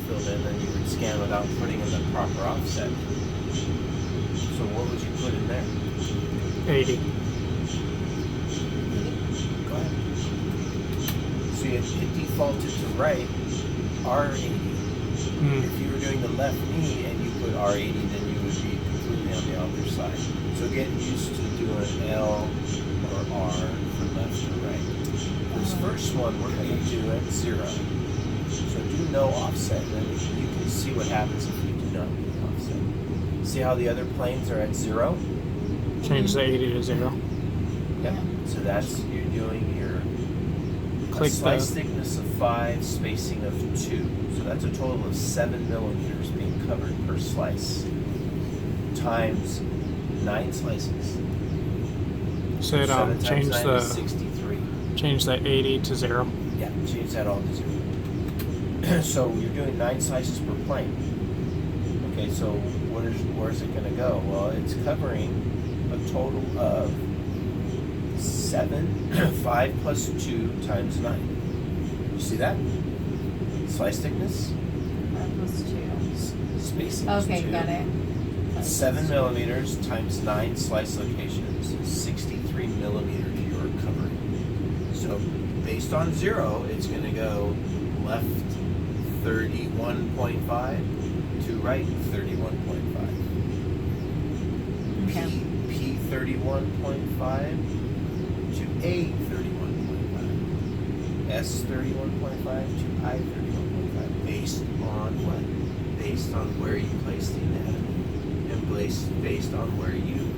filled in, then you would scan without putting in the proper offset. So what would you put in there? 80. Go ahead. So it defaulted to right, R80. If you were doing the left knee and you put R80, then you would be completely on the other side. So get used to doing L or R for left or right. This first one we're going to do at 0. So do no offset, and then you can see what happens if you do not do offset. See how the other planes are at 0? Change the 80 to 0. Yep. So that's, you're doing your Click slice the- thickness of 5, spacing of 2. So that's a total of 7 millimeters being covered per slice times 9 slices. So it, 7 times change 9 the is 63. change the 80 to 0. Yeah, change that all to 0. So you're doing 9 slices per plane. Okay, so where's it going to go? Well, it's covering a total of 5 plus 2 times 9. You see that? Slice thickness, 5 plus 2. spacing is Okay, 2. got it. 7 millimeters times 9 slice locations is 63 millimeters you're covering. So based on 0, it's going to go left 31.5 to right 31.5. Okay. P 31.5 to A 31.5. S 31.5 to I 31.5. Based on what? Based on where you place the anatomy. And based on where you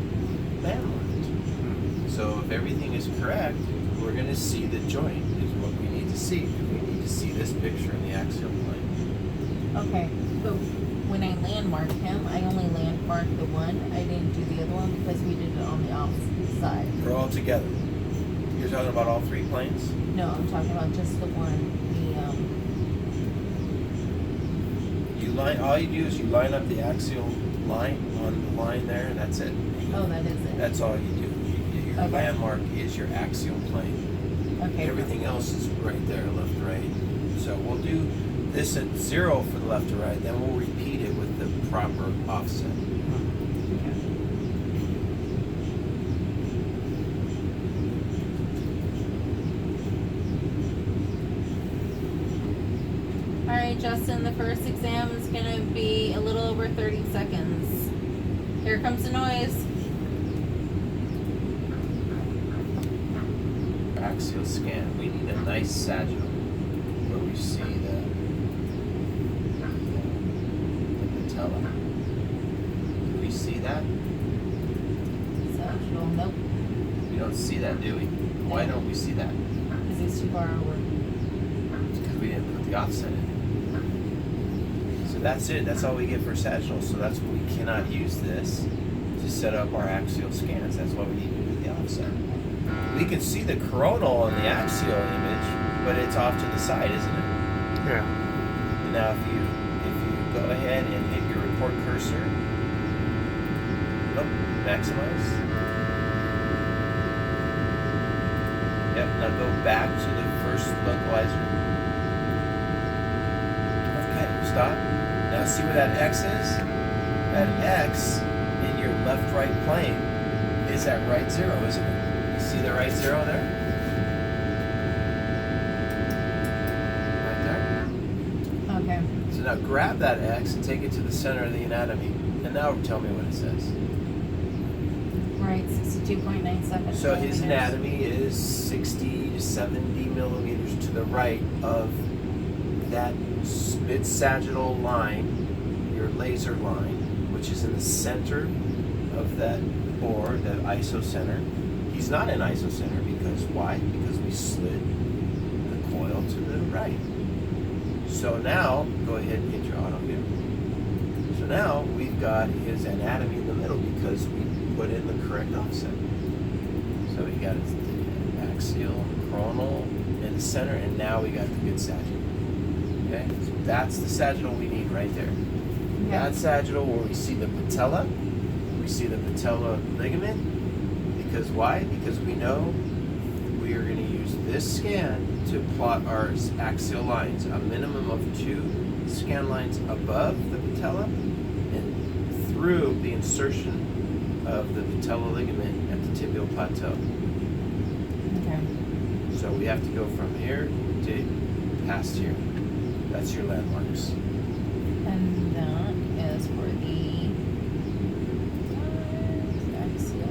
landmarked. So if everything is correct, we're going to see the joint is what we need to see. We need to see this picture in the axial plane. Okay, but when I landmarked him, I only landmarked the one. I didn't do the other one because we did it on the opposite side. They're all together. You're talking about all 3 planes? No, I'm talking about just the one. All you do is you line up the axial line on the line there, and that's it. Oh, that is it. That's all you do. Your Okay. landmark is your axial plane. Okay. Everything else is right there, left to right. So we'll do this at 0 for the left to right, then we'll repeat it with the proper offset. Alright, Justin, the first exam is going to be a little over 30 seconds. Here comes the noise. Axial scan. We need a nice sagittal where we see the patella. Do we see that? Sagittal, nope. We don't see that, do we? Why don't we see that? Because it's too far over. Because we didn't put the offset in. So that's it. That's all we get for sagittal. So that's why we cannot use this to set up our axial scans. That's why we need to do the offset. We can see the coronal on the axial image, but it's off to the side, isn't it? Yeah. Now, if you go ahead and hit your report cursor, maximize. Yep. Now go back to the first localizer. Okay. Stop. Now see where that X is? That X in your left-right plane is at right 0, isn't it? See the right 0 there? Right there. Okay. So now grab that X and take it to the center of the anatomy. And now tell me what it says. Right, 62.97. So his anatomy is 60 to 70 millimeters to the right of that mid-sagittal line, your laser line, which is in the center of that bore, the isocenter. He's not in isocenter because why? Because we slid the coil to the right. So now, go ahead and hit your auto here. So now we've got his anatomy in the middle because we put in the correct offset. So we got his axial, coronal in the center, and now we got the good sagittal. Okay, so that's the sagittal we need right there. Okay. That sagittal where we see the patella, we see the patella ligament. Because why? Because we know we are going to use this scan to plot our axial lines, a minimum of 2 scan lines above the patella and through the insertion of the patellar ligament at the tibial plateau. Okay. So we have to go from here to past here. That's your landmarks. And that is for the axial.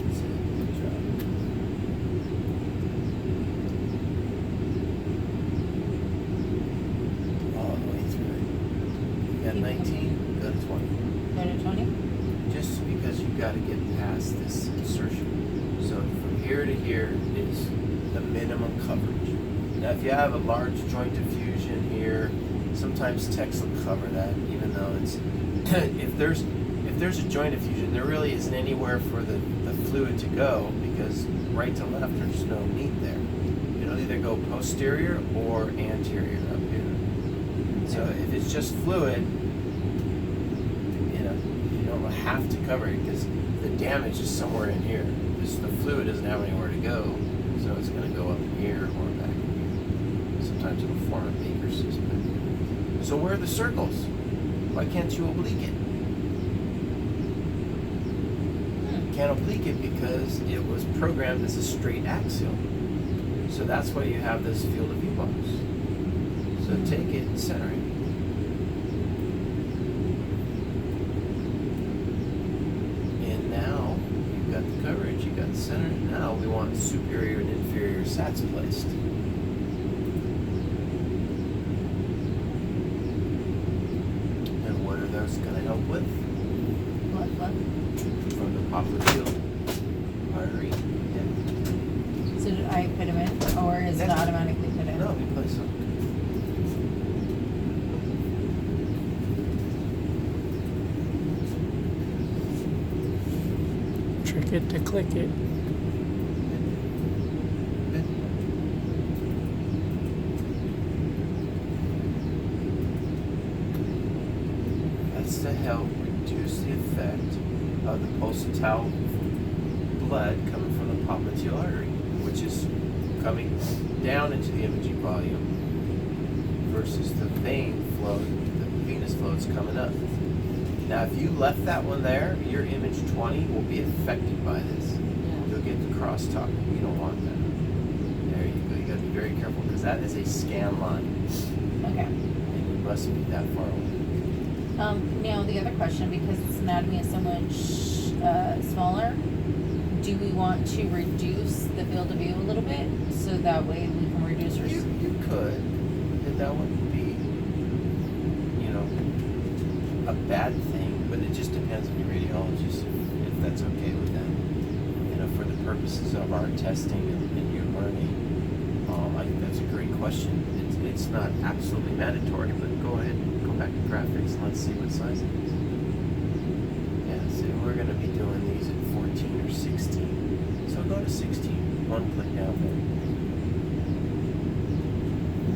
That's it. Good job. All the way through it. You got Keep 19, go to 20. Go to 20? Just because you've got to get past this insertion. So from here to here is the minimum coverage. Now if you have a large joint effusion here, sometimes techs will cover that, even though it's if there's a joint effusion, there really isn't anywhere for the fluid to go, because right to left there's no meat there. It'll either go posterior or anterior up here. So if it's just fluid, you don't have to cover it, because the damage is somewhere in here. The fluid doesn't have anywhere to go, so it's going to go up in here or back in here. Sometimes it'll form a Baker's cyst. So where are the circles? Why can't you oblique it? Can't oblique it because it was programmed as a straight axial. So that's why you have this field of view box. So take it and center it. And now you've got the coverage, you've got the center. Now we want superior and inferior sats placed. And what are those going to help with? What? From the popliteal artery. Yeah. So did I put them in, or is it Yes. automatically put in? No, we place them. Trick it to click it. Good. That's to help reduce the effect of the pulsatile blood coming from the popliteal artery, which is coming down into the imaging volume versus the vein flow, the venous flow is coming up. Now, if you left that one there, your image 20 will be affected by this. You'll get the crosstalk. You don't want that. There you go. You got to be very careful, because that is a scan line, Okay. and you must be that far away. Now the other question, because its anatomy is so much smaller, do we want to reduce the field of view a little bit so that way we can reduce our? You could, and that wouldn't be, a bad thing, but it just depends on your radiologist if that's okay with them. For the purposes of our testing and your learning, I think that's a great question. It's not absolutely mandatory, but go ahead and go back to graphics and let's see what size it is. Yeah, so we're going to be doing these at 14 or 16. So go to 16, one click down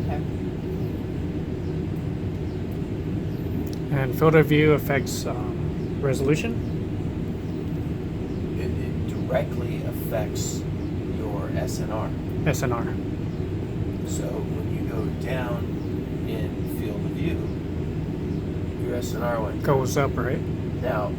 there. Okay. And field of view affects resolution. It directly affects your SNR. SNR. So when you go down in field of view, your SNR went down. Goes up, right? Now,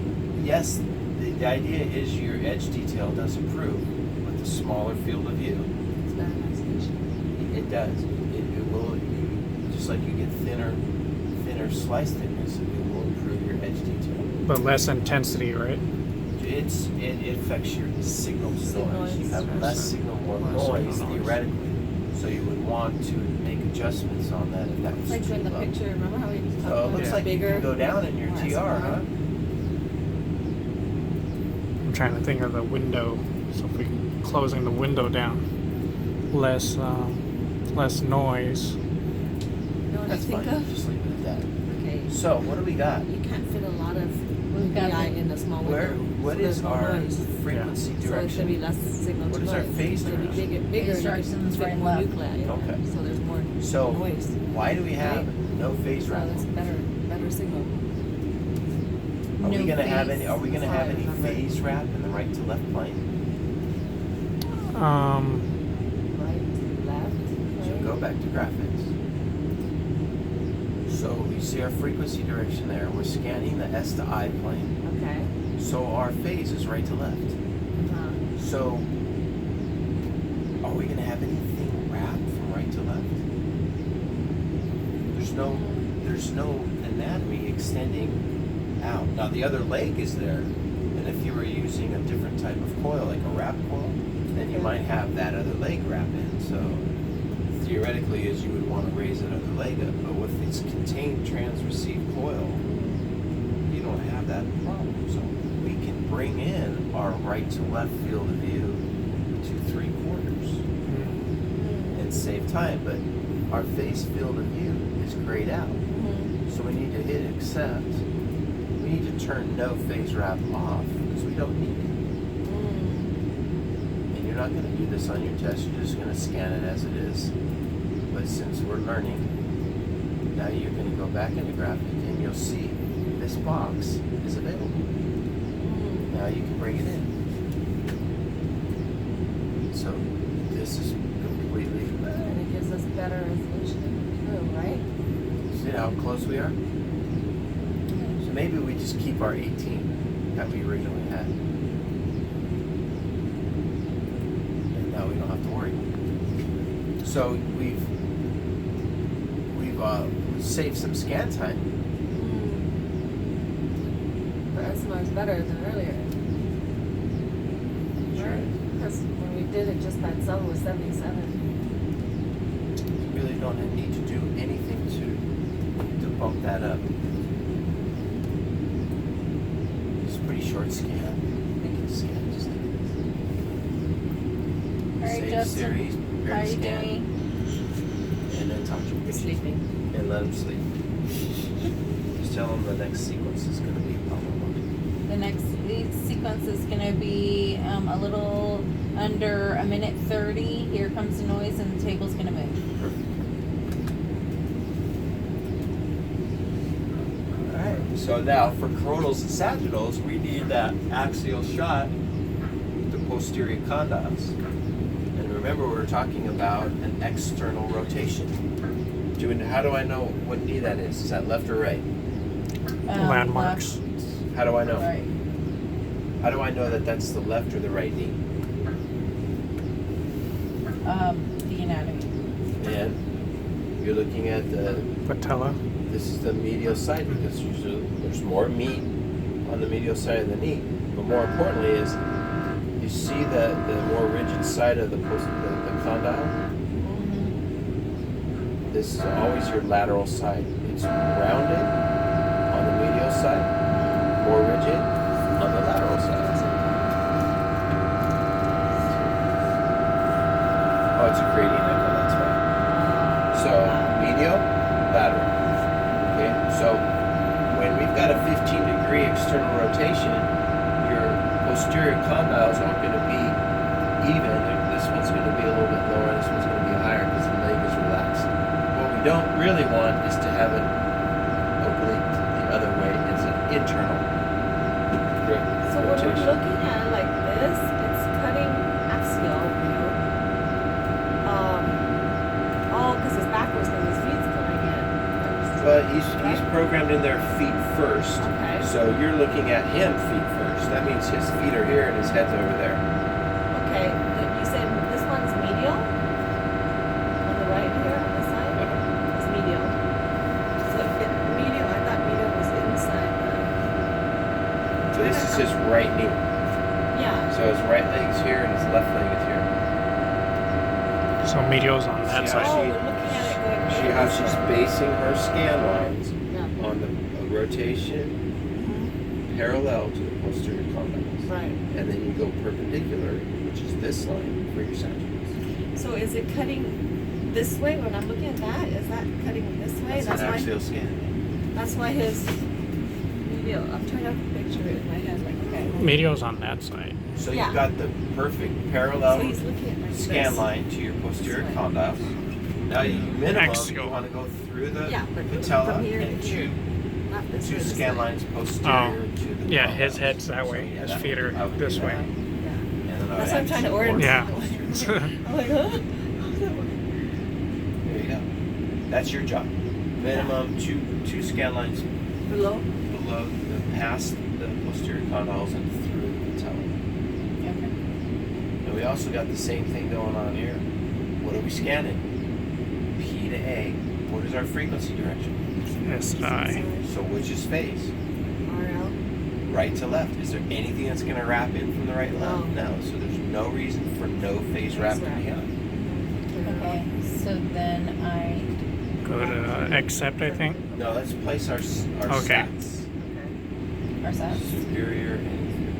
yes, the idea is your edge detail does improve with the smaller field of view. It's better isolation. It does. It will, just like you get thinner slice thickness, it will improve your edge detail. But less intensity, right? It affects your signal noise. You have Signal less signal, more Less noise signal noise. theoretically. So you would want to make adjustments on that if that was It's like too in the low. picture, remember how we talked So it about looks the like you bigger? can go down in your more TR, SNR? huh? I'm trying to think of the window. So if we closing the window down, less noise. You know what That's I think fine. of? Just leave it at that. Okay. So what do we got? You can't fit a lot of We've got PI the- in the small Where, window. what so there's is no our noise. frequency So it should be direction? less signal What to is our noise. phase So if you direction? make it bigger, Phase you direction's can fit right more left. nuclei. Yeah. Okay. So there's more So noise. why do we have no phase So rattle? that's better signal. Are we No gonna have phase. any? Are we gonna have any Sorry, remember. phase wrap in the right to left plane? Right, left. So Right. go back to graphics. So you see our frequency direction there. We're scanning the S to I plane. Okay. So our phase is right to left. Uh-huh. So are we gonna have anything wrapped from right to left? There's no anatomy extending out. Now the other leg is there, and if you were using a different type of coil, like a wrap coil, then you might have that other leg wrap in. So theoretically, as you would want to raise that other leg up, but with its contained trans-receive coil, you don't have that problem. So we can bring in our right to left field of view to 3/4 and save time, but our phase field of view is grayed out. So we need to hit accept. We need to turn no phase wrap off because we don't need it. And you're not going to do this on your test. You're just going to scan it as it is. But since we're learning, now you're going to go back into graphic and you'll see this box is available. Now you can bring it in. So this is completely. And it gives us better resolution through, right? See how close we are? So maybe we just keep our 18 that we originally had. And now we don't have to worry. So we've saved some scan time. That's much better than earlier. Right? Because when we did it just by itself, it was 77. You really don't need to do anything to bump that up. It's a pretty short scan. They can scan just like this. Alright, Save Justin, series, how prepare are to you scan, doing? and then talk to your patient. Sleeping. And let them sleep. Just tell them the next sequence is going to be blah, blah, blah. The next sequence is going to be a little under a minute 30. Here comes the noise, and the table's going to move. Alright, so now for coronals and sagittals, we need that axial shot with the posterior condyles. And remember, we were talking about an external rotation. How do I know what knee that is? Is that left or right? Landmarks. Left, How do I know? right. How do I know that that's the left or the right knee? The anatomy. And you're looking at Patella. this is the medial side because usually there's more meat on the medial side of the knee. But more importantly is you see the more rigid side of the condyle. This is always your lateral side. It's rounded on the medial side, more rigid on the lateral side. Oh, it's a gradient echo, that's right. So medial, lateral. Okay, so when we've got a 15-degree external rotation, your posterior condyles aren't going to be even. This one's going to be a little bit lower, this one's going to be higher because the leg is relaxed. What we don't really want is to have it oblique the other way. It's an internal So when we're looking at it like this, it's cutting axial view. Because it's backwards because his feet's coming in. But he's programmed in their feet first. Okay. So you're looking at him feet first. That means his feet are here and his head's over there. Okay, you said this one's medial? On the right here, on this side? It's medial. So medial, I thought medial was inside So this is his right knee. yeah. So his right leg's here and his left leg is here. So medial's on that See side. how Oh, we're looking at it going See how she's basing her scan lines Yeah. on the rotation parallel to the posterior condyles. Right. And then you go perpendicular, which is this line for your sagittals. So is it cutting this way when I'm looking at that? Is that cutting this way? That's an why axial scan. that's why his medial. I'm trying to picture it in my head. Like, okay. Medial's on that side. So Yeah. you've got the perfect So parallel he's looking at like scan this. line to your posterior This way. condyles. Now you minimum Axial. you want to go through the Yeah, but patella from here and to here. two Not this way, two this scan way. lines posterior to the Yeah, condyles. his head's that So, way. yeah, His that feet would- are I would this do way. that. Yeah. And then I That's would what I'm trying to axial orient. Yeah. I'm like, huh? There you go. That's your job. Minimum two scan lines Below? below past the posterior condyles and through the patella. Okay. And we also got the same thing going on here. What are we scanning? P to A. What is our frequency direction? SI. So which is phase? RL. Right to left. Is there anything that's going to wrap in from the right to left? No. No. So there's no reason for no phase wrap to be on. Okay. So then I. Go to accept, I think. No, let's place our Okay. sats. Our sets. Superior and inferior.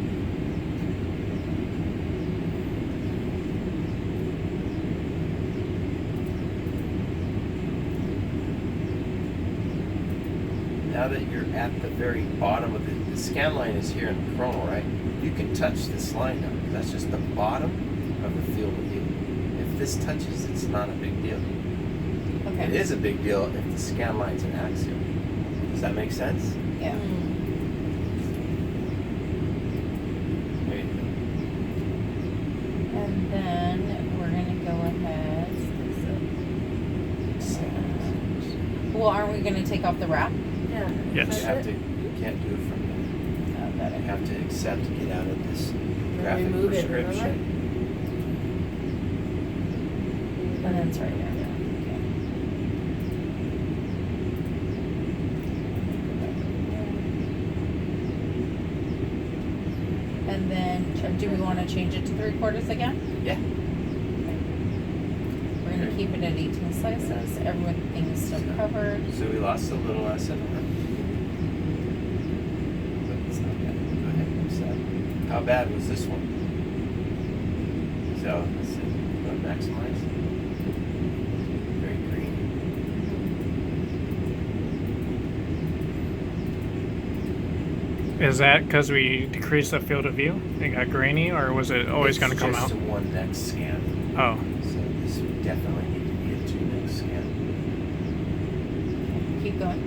Now that you're at the very bottom of the scan line is here in the coronal, right? You can touch this line now. That's just the bottom of the field of view. If this touches, it's not a big deal. It Okay. is a big deal if the scan line's an axial. Does that make sense? Yeah. There you And then we're gonna go ahead. Well, aren't we gonna take off the wrap? Yeah. Yes. go. That's You have it. to. You can't do it from there. Oh, got You it. have to accept to get out of this graphic remove it, prescription. And then it's right there. Okay. And then, do we want to change it to 3/4 again? Yeah. We're gonna keep it at 18 slices. Everything is still covered. So we lost a little SNR. But it's not bad. Go ahead and accept. How bad was this one? So let's see. Go to maximize. Very green. Is that because we decreased the field of view? It got grainy, or was it always going to come out? Just a one next scan. Oh, So this would definitely need to be a two next scan. Keep going.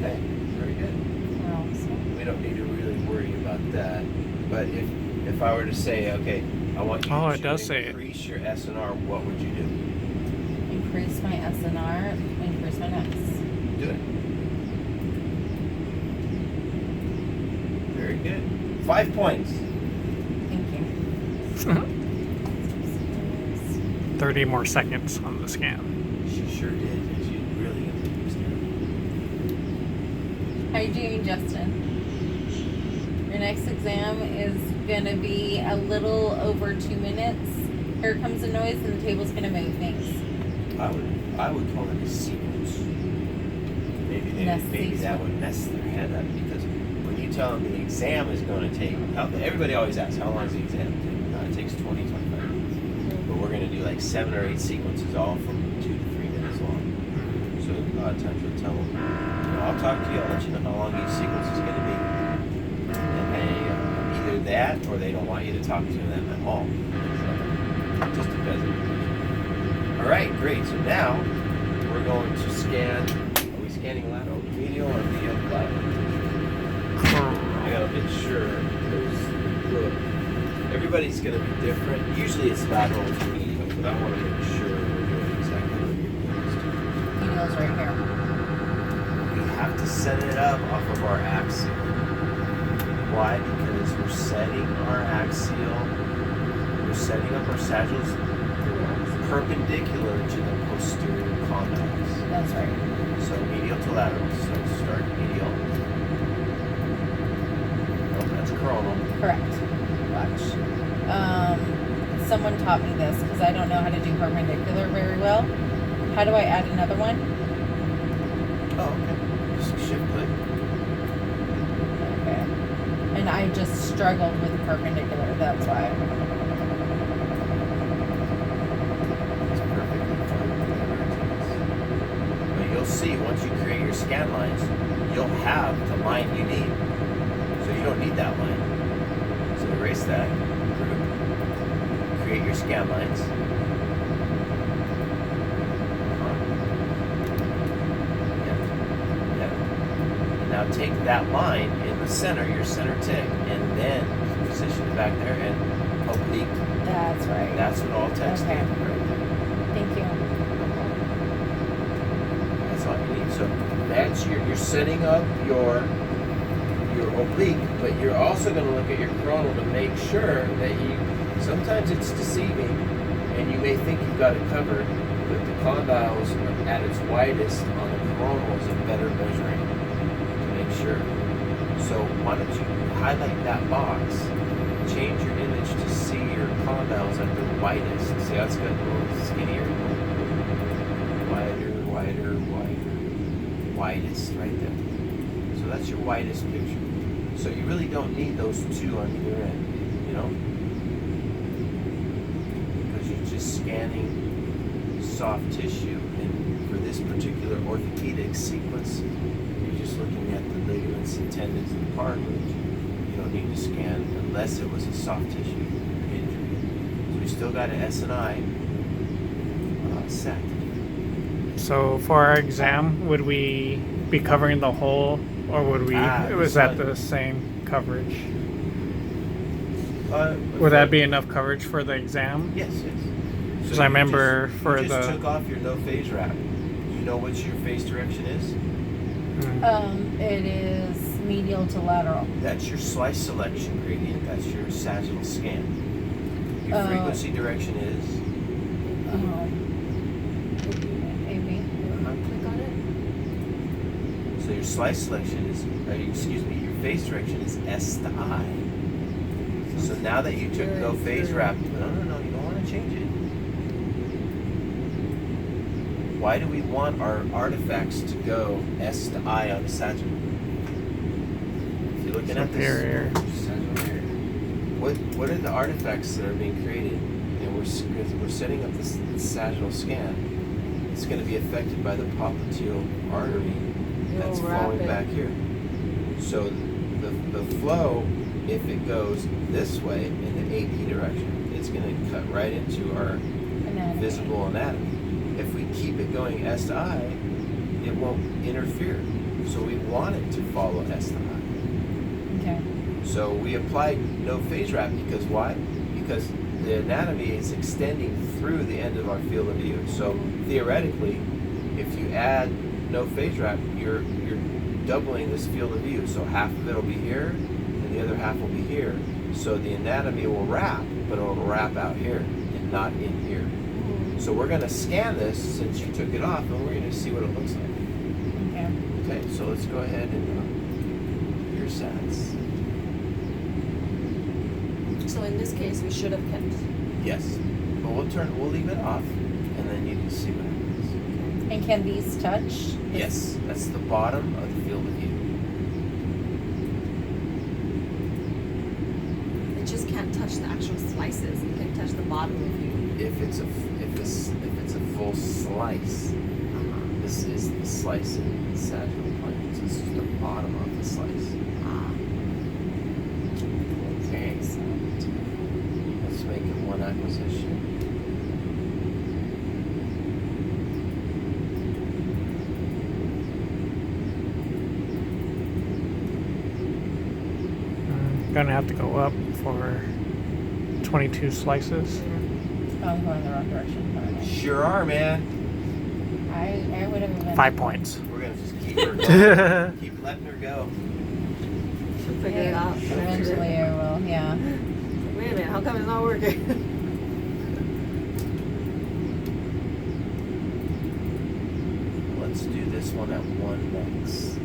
Okay, very good. We're all set. We don't need to really worry about that. But if I were to say, okay, I want you Oh, it to does say it. increase your SNR, what would you do? Increase my SNR, increase my next. Do it. Very good. 5 points. Thank you. 30 more seconds on the scan. She sure did. She really understood. How you doing, Justin? Your next exam is gonna be a little over 2 minutes. Here comes a noise and the table's gonna move. Thanks. I would call it a sequence. Maybe Nest that sequence. would mess their head up because when you tell them the exam is going to take, everybody always asks, how long does the exam take? It takes 20, 25 minutes. But we're going to do like 7 or 8 sequences, all from 2 to 3 minutes long. So a lot of times we'll tell them, I'll talk to you, I'll let you know how long each sequence is going to be. And they either that or they don't want you to talk to them at all. So, it just depends. All right, great. So now we're going to scan. Are we scanning lateral to medial or medial to lateral? I gotta make sure there's everybody's gonna be different. Usually it's lateral to medial, but I want to make sure we're doing exactly what you're supposed to. Email's right here. We have to set it up off of our axial. Why? Because we're setting our axial. We're setting up our sagittals perpendicular to the posterior condyles. That's right. So medial to lateral. So start medial. Oh, that's coronal. Correct. Watch. Someone taught me this because I don't know how to do perpendicular very well. How do I add another one? Oh, okay. Just shift click. Okay. And I just struggled with perpendicular. That's why. It's perfectly fine. But you'll see once scan lines, you'll have the line you need. So you don't need that line. So erase that group. Create your scan lines. Yep. And now take that line in the center, your center tick, and then position it back there and oblique. That's right. That's what all text Okay. is right there. Thank you. That's all you need. So that's you're setting up your oblique, but you're also going to look at your coronal to make sure that you. Sometimes it's deceiving, and you may think you've got it covered, but the condyles at its widest on the coronal is a better measuring to make sure. So why don't you highlight that box, change your image to see your condyles at their widest. See how it's got a little skinnier, wider, widest right there. So that's your widest picture. So you really don't need those two on either end, you know? Because you're just scanning soft tissue, and for this particular orthopedic sequence, you're just looking at the ligaments and tendons and cartilage. You don't need to scan unless it was a soft tissue injury. So we still got an S&I set. So for our exam, would we be covering the whole, or would we? Was that the same coverage? Would that be enough coverage for the exam? Yes, yes. Because I remember for you just the. took off your no phase wrap. You know what your phase direction is? It is medial to lateral. That's your slice selection gradient. That's your sagittal scan. Your frequency direction is. Maybe. Click on it. So your slice selection is. Your phase direction is S to I. So now that you took no phase wrap, no, you don't want to change it. Why do we want our artifacts to go S to I on the sagittal? If you're looking Superior. at this, what are the artifacts that are being created? And we're setting up this sagittal scan. It's going to be affected by the popliteal artery that's flowing rapid. back here. So the flow, if it goes this way in the AP direction, it's going to cut right into our Anatomy. visible anatomy. If we keep it going S to I, it won't interfere. So we want it to follow S to I. Okay. So we applied no phase wrap because why? Because the anatomy is extending through the end of our field of view. So theoretically, if you add no phase wrap, you're doubling this field of view. So half of it will be here, and the other half will be here. So the anatomy will wrap, but it'll wrap out here and not in here. So we're going to scan this since you took it off, and we're going to see what it looks like. Okay. Okay, so let's go ahead and your sats. So in this case, we should have kept. Yes, but we'll leave it off, and then you can see what happens. And can these touch? Yes, that's the bottom of the field of view. It just can't touch the actual slices. It can touch the bottom of you. If it's a full slice, this is the slice in the sagittal plane. So this is the bottom of the slice. Okay, so let's make it one acquisition. Gonna have to go up for 22 slices. Oh, I'm going the wrong direction. Alright. Sure are, man. I would have been 5 points. We're gonna just keep her going. Keep letting her go. She'll figure it out. Eventually, I will. Yeah. Wait a minute, how come it's not working? Let's do this one at 1 next.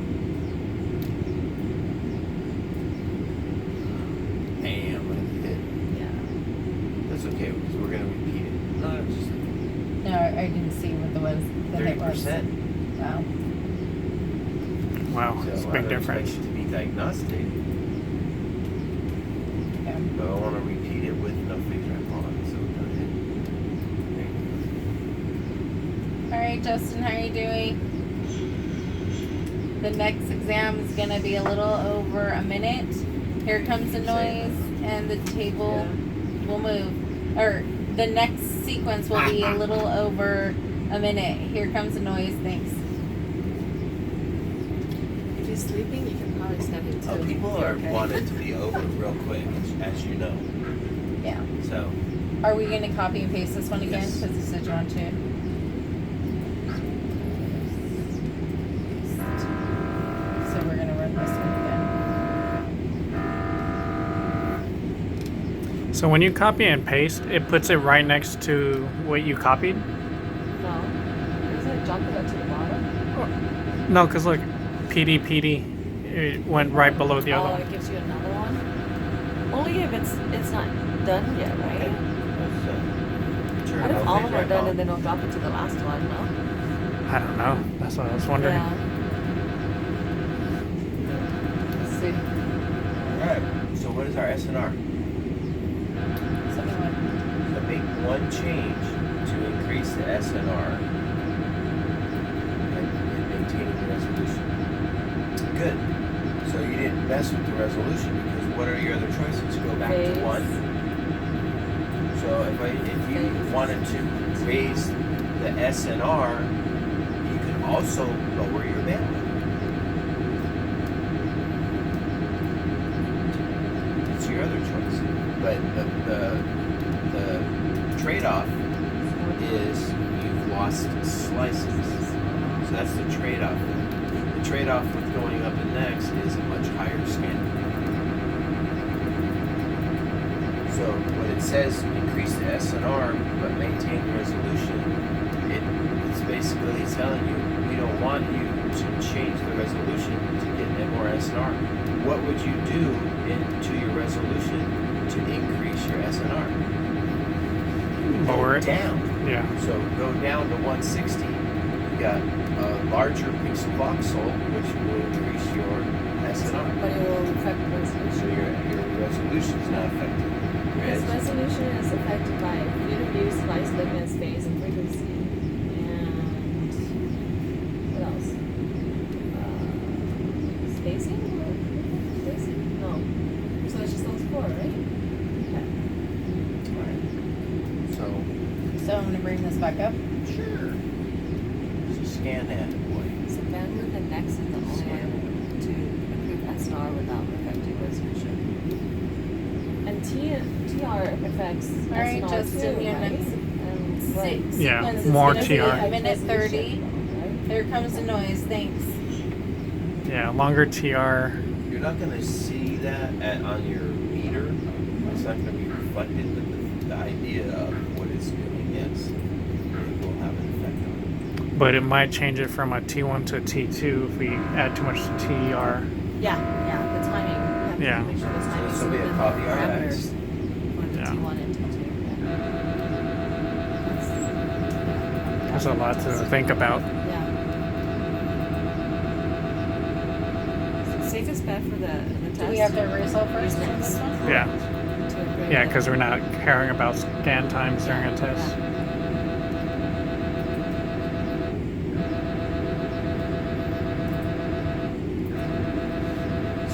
Bam, what did we hit? Yeah. That's okay because we're gonna repeat it. No, it's just No, I didn't see what the hit was. 30%. Wow. Wow, So it's a I big don't expect difference. it to be diagnostic, Okay. but I want to repeat it with no phase wrap on. So we're gonna hit. There you All right, Justin, how are you doing? The next exam is gonna be a little over a minute. Here comes the noise, and the table will move. Or the next sequence will be a little over a minute. Here comes the noise. Thanks. If he's sleeping, you can probably snap it too. Oh, people You're are okay. want it to be over real quick, as you know. Yeah. So Are we gonna copy and paste this one again? Yes. Because you said you want to. So we're gonna run this one again. So when you copy and paste, it puts it right next to what you copied? No. Isn't it jumping up to the bottom? No, because look, PD, it went right below the other Oh, one. it gives you another one? Only if it's not done yet, right? turn What it if off, all of phase them are right done on. and then it'll drop it to the last one, no? I don't know. That's what I was wondering. Yeah. Let's see. Alright, so what is our SNR? Something like So make one change to increase the SNR and maintaining the resolution. Good. So you didn't mess with the resolution because what are your other choices? Go back Phase. to 1. So if you Phase. wanted to raise the SNR, you could also lower your bandwidth. It's your other choice. But the trade-off is you've lost slices. So that's the trade-off. The trade-off with going up and next is a much higher scan. So when it says increase the SNR but maintain the resolution, it's basically telling you we don't want you to change the resolution to get more SNR. What would you do into your resolution to increase your SNR? You would Lower go it. down. Yeah. So go down to 160. You got a larger pixel voxel, which will increase your SNR. But it will affect the So resolution. your resolution is not affected. This resolution is affected by field of view, slice, luminance, phase, and frequency. And what else? Spacing? Spacing? No. So it's just those 4, right? Okay. Alright. So So I'm gonna bring this back up. sure. So scan that boy. So bandwidth index is the only one to improve SNR without affecting resolution. And TR affects All right, SNR Justin, too, your right? next And what? Six. Yeah, sequence is more gonna be TR. a minute 30. Right? Here comes the noise. Thanks. Yeah, longer TR. You're not going to see that on your meter. It's not going to be reflected, but the idea of what it's doing, yes, it will have an effect on it. But it might change it from a T1 to a T2 if we add too much to TR. Yeah, the timing. We have Yeah. to make sure the timing So is be a within the copy RX. parameters for the Yeah. T1 and T2. There's a lot to think about. Yeah. Safest bet for the test. Do we have to erase all first on this one? Yeah. to upgrade Yeah, the- because we're not caring about scan times during a test.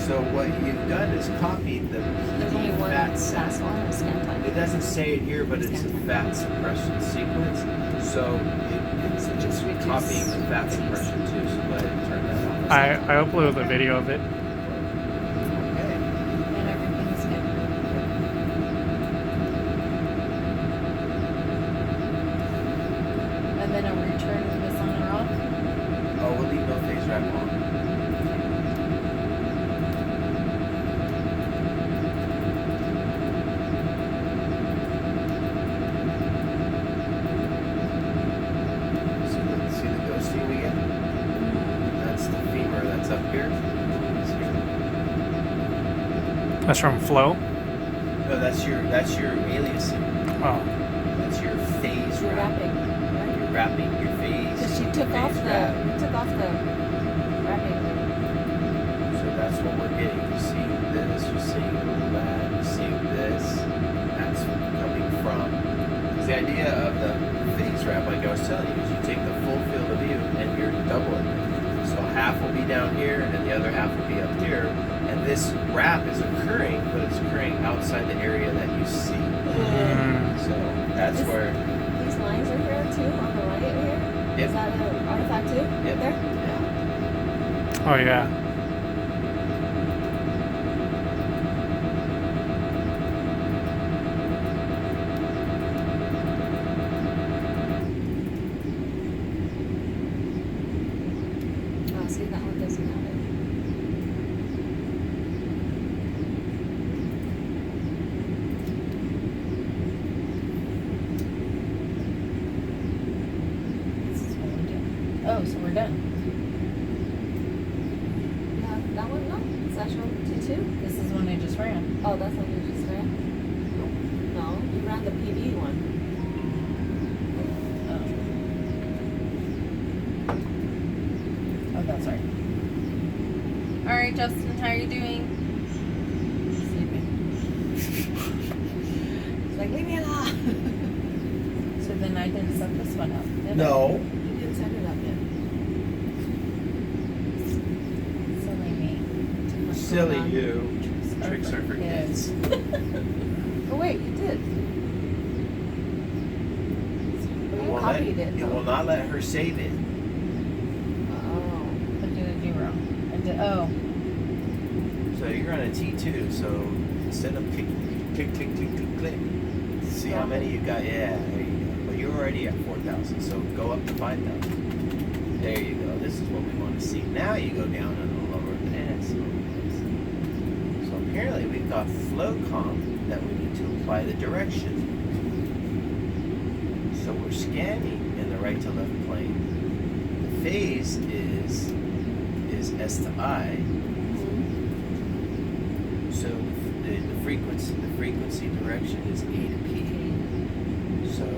So what you've done is copied the There's only one fat last set. one, is scan time. It doesn't say it here, but it's a fat suppression sequence. So it's just reduce copying the fat these. suppression too. So go ahead and turn that off. I uploaded a video of it. Okay. And everything's good. And then I'll return this on or off. Oh, we'll leave no phase wrap on. See the ghosting we get? That's the femur that's up here. It's here. That's from Flow. No, that's your aliasing. Oh, That's your phase You're wrap. wrapping, right? You're wrapping your phase. Because she took off phase the wrap. wrapping. So that's what we're getting. You're seeing this, you're seeing that, you're seeing this. That's coming from. Because the idea of the phase wrap, like I was telling you, is you take the full field of view and you're doubling it. So half will be down here and the other half will be up here. And this wrap is occurring, but it's occurring outside the area that you see. So that's This- where. These lines are here too, on the right here. Yep. Is that an artifact too? Yep. There? Yeah. Oh yeah. Oh, see, that one doesn't have it. This is what we do. Oh, so we're done. You have that one? No? Is that your T2? This is one I just ran. Oh, that's what you just ran? No, you ran the PD one. Oh, that's right. All right, Justin, how are you doing? Sleeping. It's like, leave me alone. So then I didn't set this one up. Did I? No. You didn't set it up yet. Silly me. Silly you. Tricks are for kids. Oh, wait, you did. It You will copied it. It will not let her save it. Oh. What did I do wrong? I did. Oh. So you're on a T2, so instead of click, click, click, click, click, click, see how many you got? Yeah, there you go. But you're already at 4,000, so go up to 5,000. There you go. This is what we want to see. Now you go down and lower this. So apparently we've got flow comp that we need to apply the direction. So we're scanning in the right to left plane. The phase is S to I. So the frequency direction is A to P. So do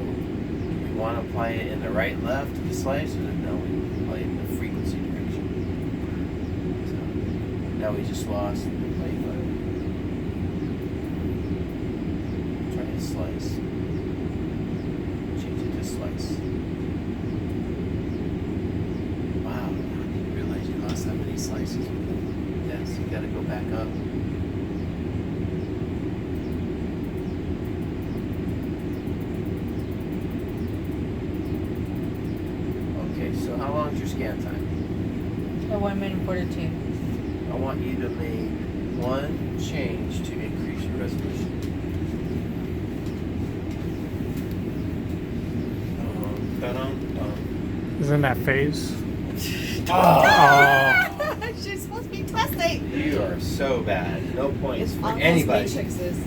we want to apply it in the right left of the slice, or no? We apply it in the frequency direction. So now we just lost the play button. Try to slice. Change it to slice. Wow, I didn't realize you lost that many slices with it. Yes, you gotta go back up. Okay, so how long is your scan time? 1 minute 42. I want you to make one change to increase your resolution. Dun-dun-dun. Isn't that phase? Oh, She's supposed to be twisting. you are so bad. No points for All those anybody. matrices.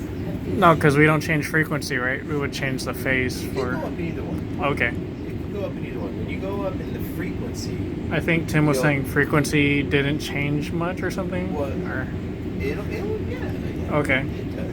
No, because we don't change frequency, right? We would change the phase You can go for. up in either one. Okay. You can go up in either one. When you go up in the frequency, I think Tim was You'll- saying frequency didn't change much or something. What? Or it'll yeah. Okay. It does.